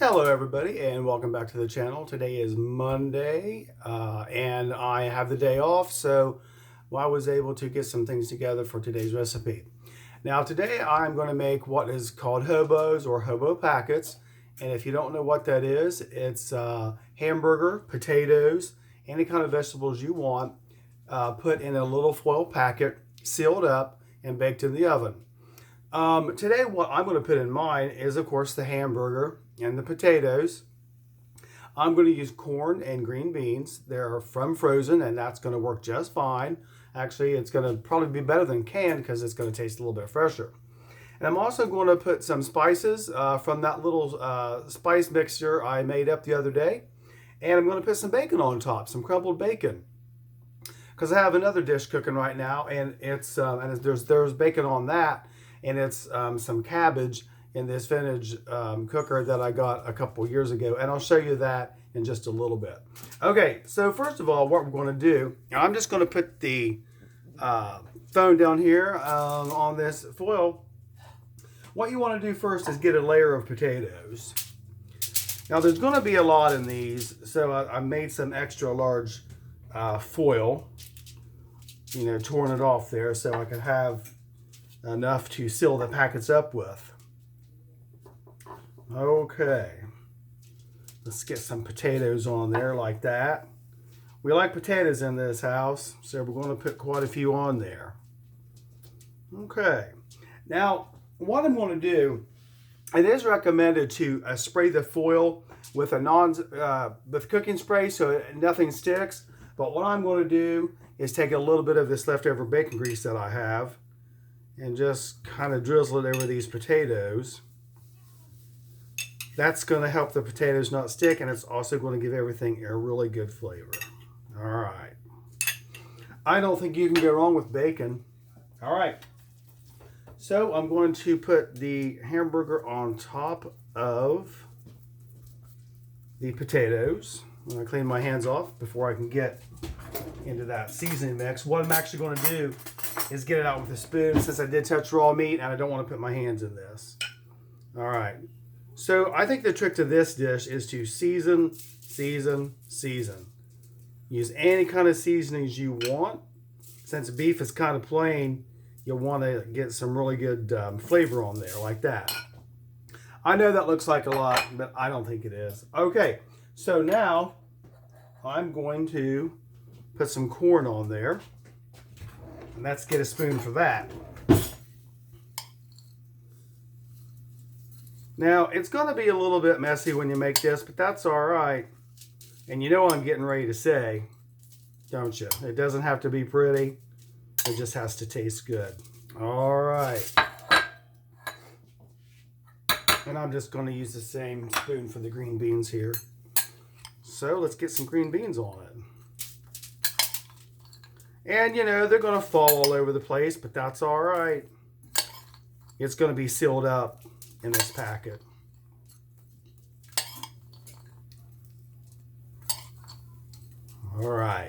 Hello everybody and welcome back to the channel. Today is Monday and I have the day off, so I was able to get some things together for today's recipe. Now today I'm going to make what is called hobos or hobo packets, and if you don't know what that is, it's hamburger, potatoes, any kind of vegetables you want, put in a little foil packet, sealed up and baked in the oven. Today what I'm going to put in mine is of course the hamburger and the potatoes. I'm going to use corn and green beans. They're from frozen and that's going to work just fine. Actually, it's going to probably be better than canned because it's going to taste a little bit fresher. And I'm also going to put some spices from that little spice mixture I made up the other day. And I'm going to put some bacon on top, some crumbled bacon. Because I have another dish cooking right now and there's bacon on that. And it's some cabbage in this vintage cooker that I got a couple years ago, and I'll show you that in just a little bit. Okay, so first of all, what we're going to do, I'm just going to put the phone down here on this foil. What you want to do first is get a layer of potatoes. Now there's going to be a lot in these, so I made some extra large foil, torn it off there so I could have enough to seal the packets up with. Okay, let's get some potatoes on there like that. We like potatoes in this house, so we're going to put quite a few on there. Okay, now what I'm going to do, it is recommended to spray the foil with with cooking spray so nothing sticks. But what I'm going to do is take a little bit of this leftover bacon grease that I have and just kind of drizzle it over these potatoes. That's going to help the potatoes not stick, and it's also going to give everything a really good flavor. All right. I don't think you can go wrong with bacon. All right. So I'm going to put the hamburger on top of the potatoes. I'm going to clean my hands off before I can get into that seasoning mix. What I'm actually going to do is get it out with a spoon, since I did touch raw meat and I don't want to put my hands in this. All right. So I think the trick to this dish is to season, season, season. Use any kind of seasonings you want. Since beef is kind of plain, you'll want to get some really good flavor on there like that. I know that looks like a lot, but I don't think it is. Okay, so now I'm going to put some corn on there. And let's get a spoon for that. Now, it's going to be a little bit messy when you make this, but that's all right. And you know what I'm getting ready to say, don't you? It doesn't have to be pretty. It just has to taste good. All right. And I'm just going to use the same spoon for the green beans here. So let's get some green beans on it. And they're going to fall all over the place, but that's all right. It's going to be sealed up in this packet. All right.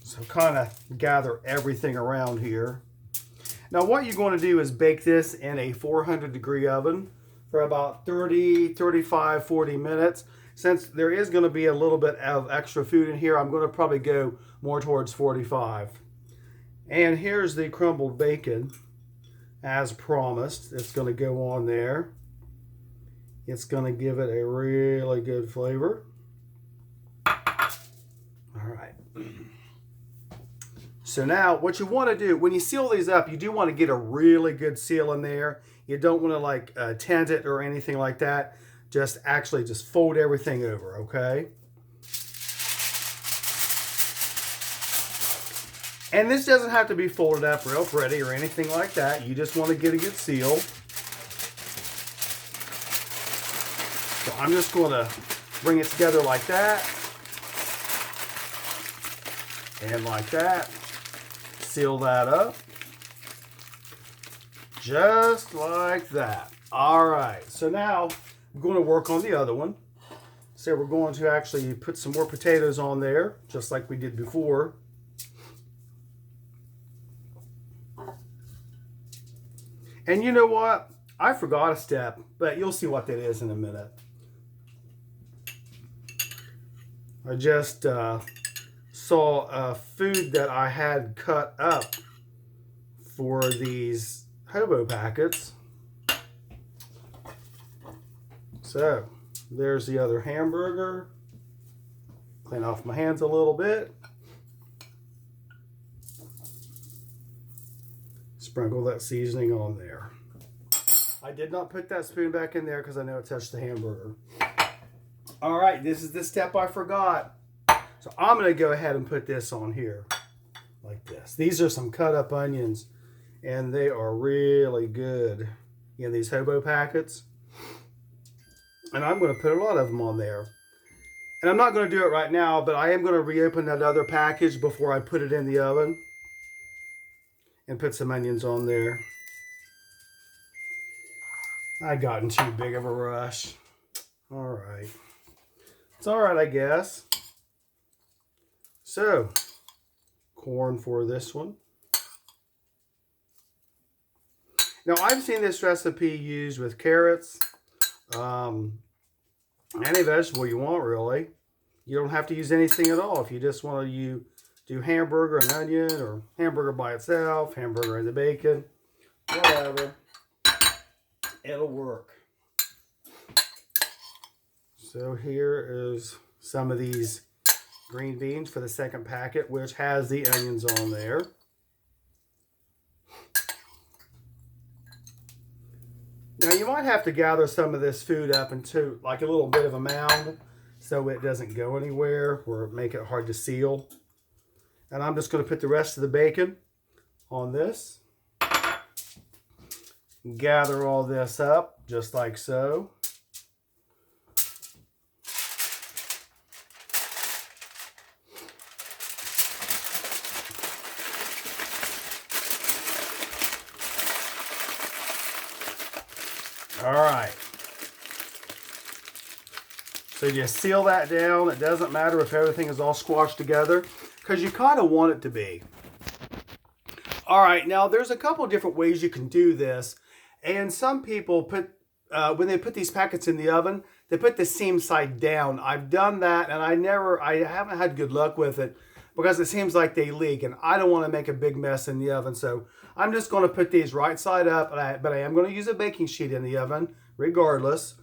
So kind of gather everything around here. Now what you're going to do is bake this in a 400-degree oven for about 30, 35, 40 minutes. Since there is going to be a little bit of extra food in here, I'm going to probably go more towards 45. And here's the crumbled bacon. As promised, it's going to go on there. It's going to give it a really good flavor. All right. So now what you want to do, when you seal these up, you do want to get a really good seal in there. You don't want to tent it or anything like that. Just fold everything over, okay? And this doesn't have to be folded up real pretty or anything like that. You just want to get a good seal. So I'm just going to bring it together like that. And like that. Seal that up. Just like that. All right. So now I'm going to work on the other one. So we're going to actually put some more potatoes on there, just like we did before. And you know what? I forgot a step, but you'll see what that is in a minute. I just saw a food that I had cut up for these Hobo packets. So there's the other hamburger. Clean off my hands a little bit. Sprinkle that seasoning on there. I did not put that spoon back in there because I know it touched the hamburger. All right, this is the step I forgot. So I'm going to go ahead and put this on here like this. These are some cut up onions, and they are really good in these Hobo packets. And I'm going to put a lot of them on there. And I'm not going to do it right now, but I am going to reopen that other package before I put it in the oven and put some onions on there. I got in too big of a rush. All right. It's all right, I guess. So, corn for this one. Now, I've seen this recipe used with carrots, any vegetable you want, really. You don't have to use anything at all. If you just want to do hamburger and onion, or hamburger by itself, hamburger and the bacon, whatever, it'll work. So here is some of these green beans for the second packet, which has the onions on there. Now you might have to gather some of this food up into like a little bit of a mound so it doesn't go anywhere or make it hard to seal. And I'm just going to put the rest of the bacon on this. Gather all this up just like so. All right. So you seal that down. It doesn't matter if everything is all squashed together because you kind of want it to be. All right, now there's a couple different ways you can do this. And some people put, when they put these packets in the oven, they put the seam side down. I've done that and I haven't had good luck with it because it seems like they leak and I don't want to make a big mess in the oven. So I'm just going to put these right side up, but I am going to use a baking sheet in the oven regardless,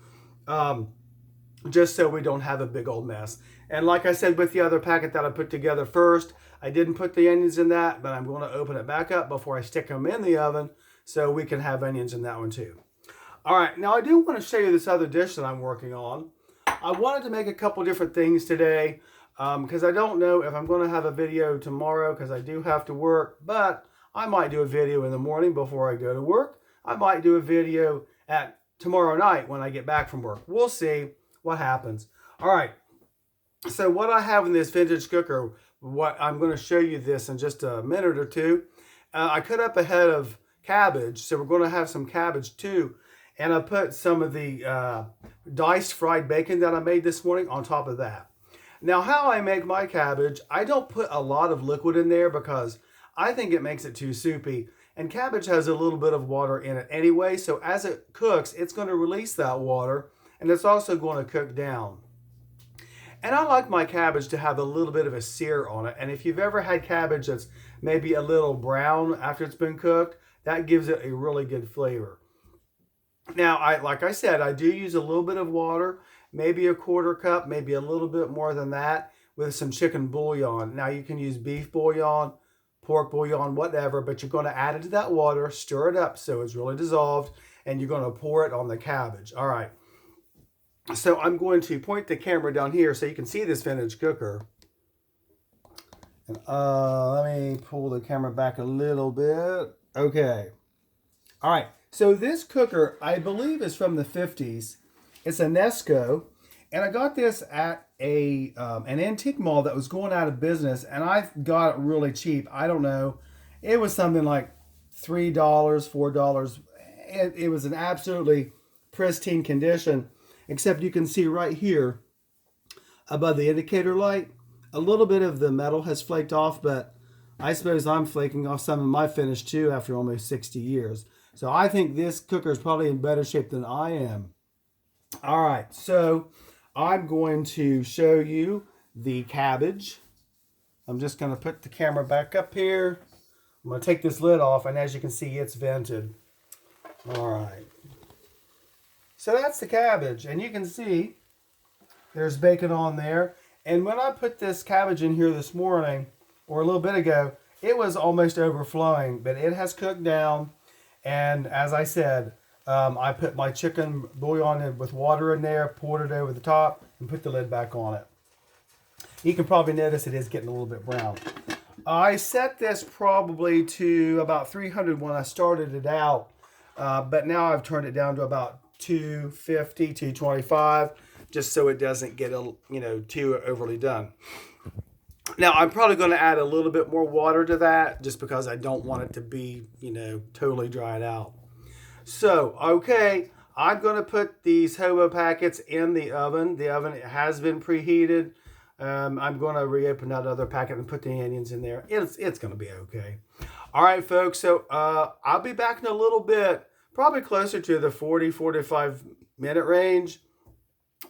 just so we don't have a big old mess. And like I said with the other packet that I put together first, I didn't put the onions in that, but I'm going to open it back up before I stick them in the oven so we can have onions in that one too. All right, now I do want to show you this other dish that I'm working on. I wanted to make a couple different things today because I don't know if I'm going to have a video tomorrow because I do have to work, but I might do a video in the morning before I go to work. I might do a video at tomorrow night when I get back from work. We'll see what happens. All right, so what I have in this vintage cooker, what I'm going to show you this in just a minute or two. I cut up a head of cabbage, so we're going to have some cabbage too. And I put some of the diced fried bacon that I made this morning on top of that. Now, how I make my cabbage, I don't put a lot of liquid in there because I think it makes it too soupy. And cabbage has a little bit of water in it anyway, so as it cooks, it's going to release that water, and it's also going to cook down. And I like my cabbage to have a little bit of a sear on it. And if you've ever had cabbage that's maybe a little brown after it's been cooked, that gives it a really good flavor. Now, like I said, I do use a little bit of water, maybe a quarter cup, maybe a little bit more than that, with some chicken bouillon. Now, you can use beef bouillon, pork bouillon, whatever, but you're going to add it to that water, stir it up so it's really dissolved, and you're going to pour it on the cabbage. All right. So I'm going to point the camera down here so you can see this vintage cooker. And let me pull the camera back a little bit. Okay. All right. So this cooker, I believe, is from the 50s. It's a Nesco. And I got this at an antique mall that was going out of business. And I got it really cheap. I don't know. It was something like $3, $4. It was in absolutely pristine condition. Except you can see right here above the indicator light, a little bit of the metal has flaked off, but I suppose I'm flaking off some of my finish too after almost 60 years. So I think this cooker is probably in better shape than I am. All right, so I'm going to show you the cabbage. I'm just going to put the camera back up here. I'm going to take this lid off, and as you can see, it's vented. All right. So that's the cabbage, and you can see there's bacon on there. And when I put this cabbage in here this morning, or a little bit ago, it was almost overflowing, but it has cooked down. And as I said, I put my chicken bouillon in with water in there, poured it over the top, and put the lid back on it. You can probably notice it is getting a little bit brown. I set this probably to about 300 when I started it out, but now I've turned it down to about 250, 225, just so it doesn't get too overly done. Now I'm probably going to add a little bit more water to that, just because I don't want it to be totally dried out. So okay, I'm going to put these Hobo packets in the oven. The oven has been preheated. I'm going to reopen that other packet and put the onions in there. It's going to be okay. All right, folks. So I'll be back in a little bit, probably closer to the 45 minute range.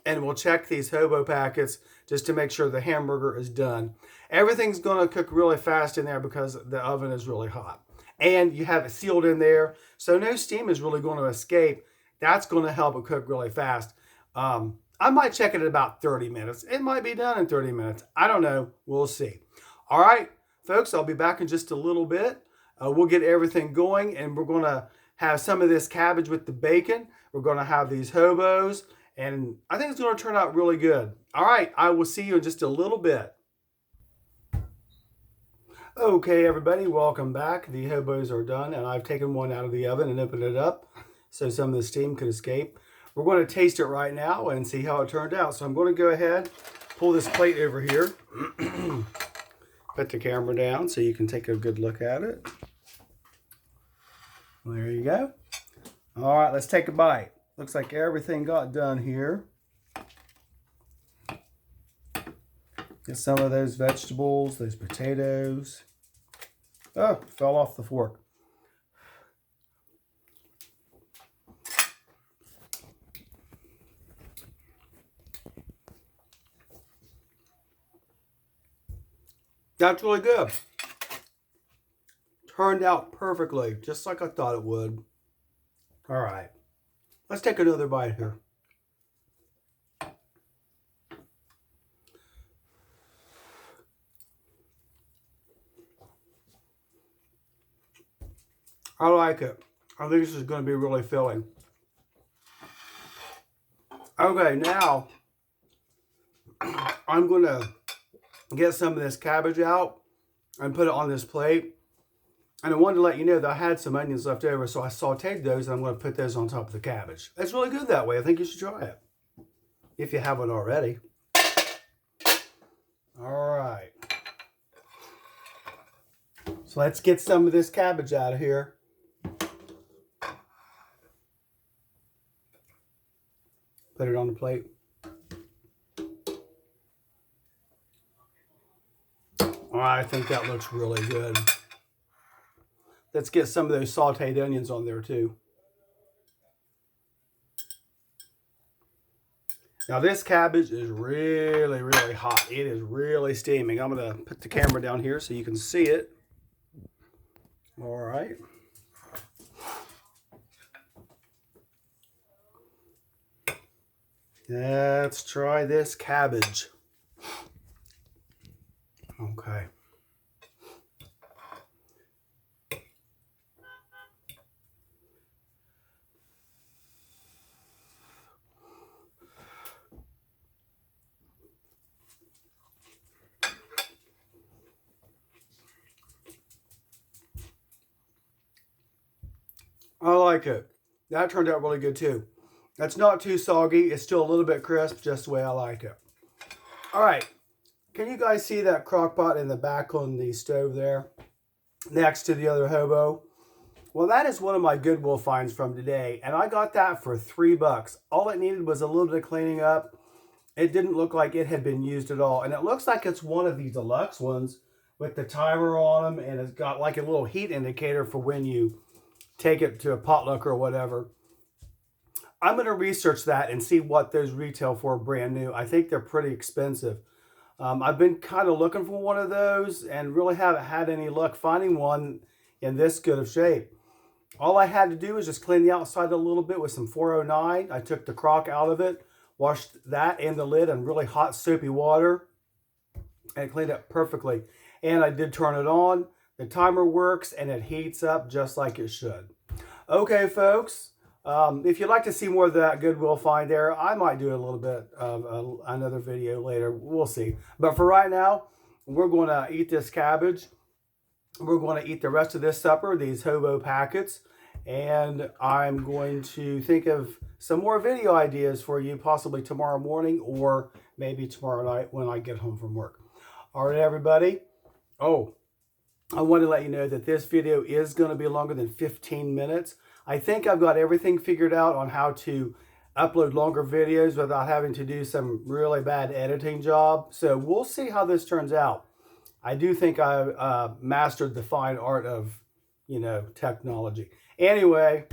And we'll check these Hobo packets just to make sure the hamburger is done. Everything's going to cook really fast in there because the oven is really hot. And you have it sealed in there, so no steam is really going to escape. That's going to help it cook really fast. I might check it at about 30 minutes. It might be done in 30 minutes. I don't know. We'll see. All right, folks, I'll be back in just a little bit. We'll get everything going, and we're going to have some of this cabbage with the bacon. We're going to have these Hobos, and I think it's going to turn out really good. All right, I will see you in just a little bit. Okay, everybody, welcome back. The Hobos are done, and I've taken one out of the oven and opened it up so some of the steam could escape. We're going to taste it right now and see how it turned out. So I'm going to go ahead, pull this plate over here, put the camera down so you can take a good look at it. There you go. All right, let's take a bite. Looks like everything got done here. Get some of those vegetables, those potatoes. Oh, fell off the fork. That's really good. Turned out perfectly, just like I thought it would. All right, let's take another bite here. I like it. I think this is going to be really filling. Okay, now I'm going to get some of this cabbage out and put it on this plate. And I wanted to let you know that I had some onions left over, so I sauteed those, and I'm going to put those on top of the cabbage. It's really good that way. I think you should try it if you haven't already. All right. So let's get some of this cabbage out of here. Put it on the plate. All right, I think that looks really good. Let's get some of those sauteed onions on there too. Now this cabbage is really, really hot. It is really steaming. I'm going to put the camera down here so you can see it. All right. Let's try this cabbage. Okay. I like it. That turned out really good too. That's not too soggy. It's still a little bit crisp, just the way I like it. All right. Can you guys see that crock pot in the back on the stove there? Next to the other Hobo? Well, that is one of my Goodwill finds from today. And I got that for $3. All it needed was a little bit of cleaning up. It didn't look like it had been used at all. And it looks like it's one of these deluxe ones with the timer on them. And it's got like a little heat indicator for when you take it to a potluck or whatever. I'm going to research that and see what those retail for brand new. I think they're pretty expensive. I've been kind of looking for one of those and really haven't had any luck finding one in this good of shape. All I had to do was just clean the outside a little bit with some 409. I took the crock out of it, washed that and the lid in really hot soapy water, and cleaned it perfectly. And I did turn it on. The timer works and it heats up just like it should. Okay, folks. If you'd like to see more of that Goodwill find there, I might do a little bit of another video later. We'll see. But for right now, we're going to eat this cabbage. We're going to eat the rest of this supper, these Hobo packets. And I'm going to think of some more video ideas for you, possibly tomorrow morning or maybe tomorrow night when I get home from work. All right, everybody. Oh, I want to let you know that this video is going to be longer than 15 minutes. I think I've got everything figured out on how to upload longer videos without having to do some really bad editing job. So we'll see how this turns out. I do think I mastered the fine art of, technology. Anyway,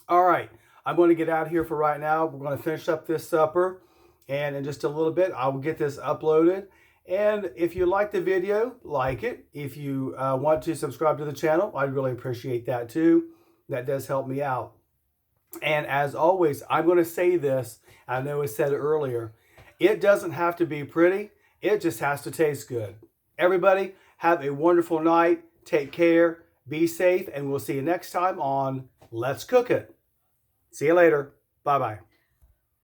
all right. I'm going to get out of here for right now. We're going to finish up this supper. And in just a little bit, I will get this uploaded. And if you like the video, like it. If you want to subscribe to the channel, I'd really appreciate that too. That does help me out. And as always, I'm going to say this. I know I said it earlier. It doesn't have to be pretty. It just has to taste good. Everybody, have a wonderful night. Take care. Be safe. And we'll see you next time on Let's Cook It. See you later. Bye-bye.